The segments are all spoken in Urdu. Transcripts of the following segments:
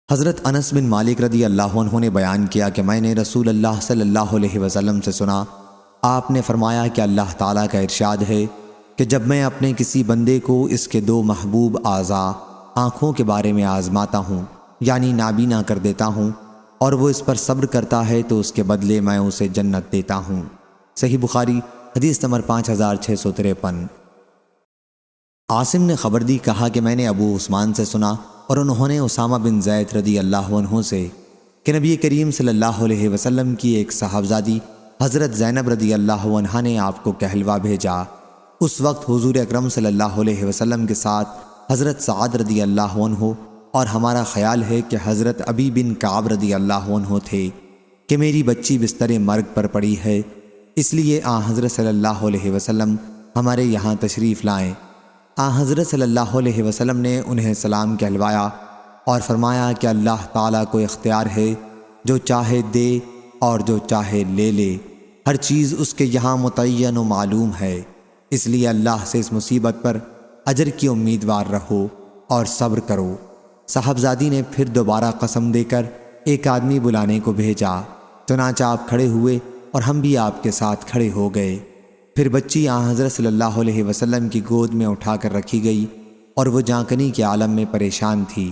حضرت انس بن مالک رضی اللہ عنہ نے بیان کیا کہ میں نے رسول اللہ صلی اللہ علیہ وسلم سے سنا، آپ نے فرمایا کہ اللہ تعالیٰ کا ارشاد ہے کہ جب میں اپنے کسی بندے کو اس کے دو محبوب اعضاء آنکھوں کے بارے میں آزماتا ہوں، یعنی نابینا کر دیتا ہوں، اور وہ اس پر صبر کرتا ہے تو اس کے بدلے میں اسے جنت دیتا ہوں۔ صحیح بخاری حدیث نمبر 5653۔ عاصم نے خبر دی، کہا کہ میں نے ابو عثمان سے سنا اور انہوں نے اسامہ بن زید رضی اللہ عنہ سے کہ نبی کریم صلی اللہ علیہ وسلم کی ایک صاحبزادی حضرت زینب رضی اللہ عنہا نے آپ کو کہلوا بھیجا۔ اس وقت حضور اکرم صلی اللہ علیہ وسلم کے ساتھ حضرت سعد رضی اللہ عنہ اور ہمارا خیال ہے کہ حضرت ابی بن کعب رضی اللہ عنہ تھے کہ میری بچی بستر مرگ پر پڑی ہے، اس لیے حضرت صلی اللہ علیہ وسلم ہمارے یہاں تشریف لائیں۔ حضرت صلی اللہ علیہ وسلم نے انہیں سلام کہلوایا اور فرمایا کہ اللہ تعالیٰ کو اختیار ہے، جو چاہے دے اور جو چاہے لے لے، ہر چیز اس کے یہاں متعین و معلوم ہے، اس لیے اللہ سے اس مصیبت پر اجر کی امیدوار رہو اور صبر کرو۔ صاحبزادی نے پھر دوبارہ قسم دے کر ایک آدمی بلانے کو بھیجا، چنانچہ آپ کھڑے ہوئے اور ہم بھی آپ کے ساتھ کھڑے ہو گئے۔ پھر بچی حضرت صلی اللہ علیہ وسلم کی گود میں اٹھا کر رکھی گئی اور وہ جانکنی کے عالم میں پریشان تھی،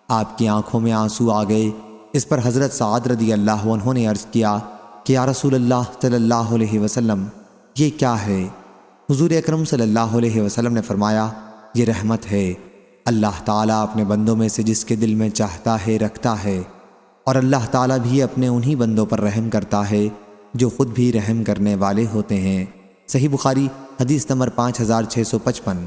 آپ کی آنکھوں میں آنسو آ گئے۔ اس پر حضرت سعد رضی اللہ عنہ نے عرض کیا کہ یا رسول اللہ صلی اللہ علیہ وسلم، یہ کیا ہے؟ حضور اکرم صلی اللہ علیہ وسلم نے فرمایا، یہ رحمت ہے، اللہ تعالیٰ اپنے بندوں میں سے جس کے دل میں چاہتا ہے رکھتا ہے، اور اللہ تعالیٰ بھی اپنے انہی بندوں پر رحم کرتا ہے جو خود بھی رحم کرنے والے ہوتے ہیں۔ صحیح بخاری حدیث نمبر 5655۔